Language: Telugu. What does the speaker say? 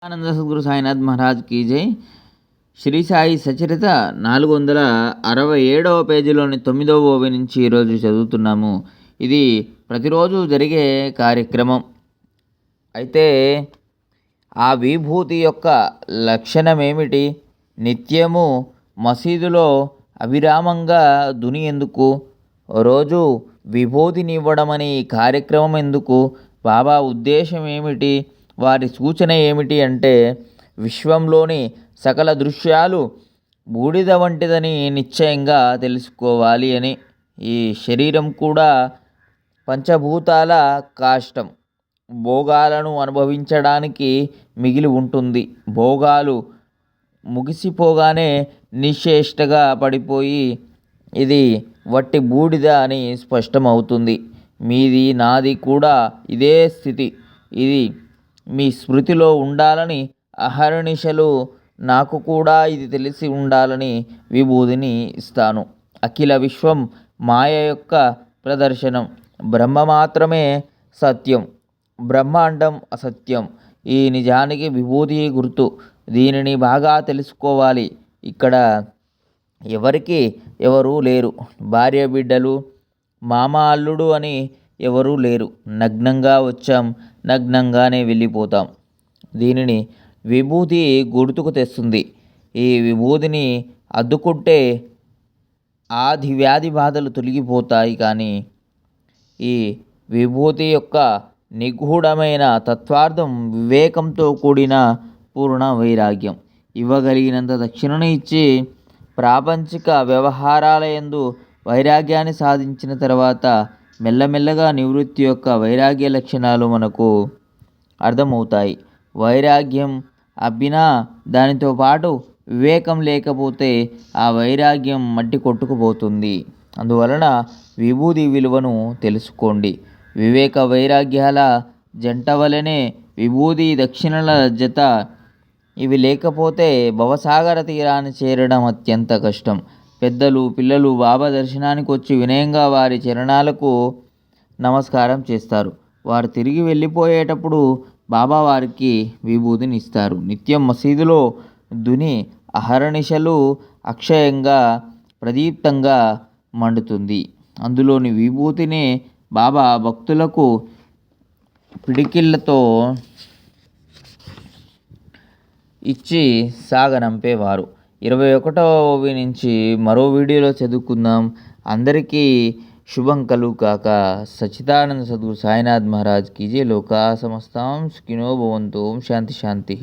ఆనంద సద్గురు సాయినాథ్ మహారాజ్ కీ జై. శ్రీ సాయి సచరిత 467వ పేజీలోని 9వ ఓవి నుంచి ఈరోజు చదువుతున్నాము. ఇది ప్రతిరోజు జరిగే కార్యక్రమం. అయితే ఆ విభూతి యొక్క లక్షణం ఏమిటి? నిత్యము మసీదులో అవిరామంగా దుని ఎందుకు? రోజు విభూతినివ్వడం అనే ఈ కార్యక్రమం ఎందుకు? బాబా ఉద్దేశం ఏమిటి? వారి సూచన ఏమిటి అంటే, విశ్వంలోని సకల దృశ్యాలు బూడిద వంటిదని నిశ్చయంగా తెలుసుకోవాలి అని. ఈ శరీరం కూడా పంచభూతాల కాష్టం. భోగాలను అనుభవించడానికి మిగిలి ఉంటుంది. భోగాలు ముగిసిపోగానే నిశ్చేష్టగా పడిపోయి ఇది వట్టి బూడిద అని స్పష్టమవుతుంది. మీది నాది కూడా ఇదే స్థితి. ఇది మీ స్మృతిలో ఉండాలని అహర్నిశలు నాకు కూడా ఇది తెలిసి ఉండాలని విభూతిని ఇస్తాను. అఖిల విశ్వం మాయ యొక్క ప్రదర్శనం. బ్రహ్మ మాత్రమే సత్యం, బ్రహ్మాండం అసత్యం. ఈ నిజానికి విభూతి గుర్తు. దీనిని బాగా తెలుసుకోవాలి. ఇక్కడ ఎవరికి ఎవరు లేరు. భార్య బిడ్డలు, మామ అల్లుడు అని ఎవరూ లేరు. నగ్నంగా వచ్చాం, నగ్నంగానే వెళ్ళిపోతాం. దీనిని విభూతి గుర్తుకు తెస్తుంది. ఈ విభూతిని అద్దుకుంటే ఆది వ్యాధి బాధలు తొలగిపోతాయి. కానీ ఈ విభూతి యొక్క నిగూఢమైన తత్వార్థం వివేకంతో కూడిన పూర్ణ వైరాగ్యం. ఇవ్వగలిగినంత దక్షిణను ఇచ్చి ప్రాపంచిక వ్యవహారాల యందు వైరాగ్యాన్ని సాధించిన తర్వాత మెల్లమెల్లగా నివృత్తి యొక్క వైరాగ్య లక్షణాలు మనకు అర్థమవుతాయి. వైరాగ్యం అబ్బినా దానితో పాటు వివేకం లేకపోతే ఆ వైరాగ్యం మట్టి కొట్టుకుపోతుంది. అందువలన విభూతి విలువను తెలుసుకోండి. వివేక వైరాగ్యాల జంట వలనే విభూతి దక్షిణల జత. ఇవి లేకపోతే భవసాగర తీరాన్ని చేరడం అత్యంత కష్టం. పెద్దలు పిల్లలు బాబా దర్శనానికి వచ్చి వినయంగా వారి చరణాలకు నమస్కారం చేస్తారు. వారు తిరిగి వెళ్ళిపోయేటప్పుడు బాబా వారికి విభూతిని ఇస్తారు. నిత్యం మసీదులో దుని అహర్నిశలు అక్షయంగా ప్రదీప్తంగా మండుతుంది. అందులోని విభూతిని బాబా భక్తులకు పిడికిళ్లతో ఇచ్చి సాగనంపేవారు. 21వ ఓవి నుంచి మరో వీడియోలో చదువుకుందాం. అందరికీ శుభం కలుగుగాక. సచ్చిదానంద సద్గురు సాయినాథ్ మహారాజ్ కీ జై. లోకా సమస్తాం సుఖినో భవంతు. ఓం శాంతి శాంతి.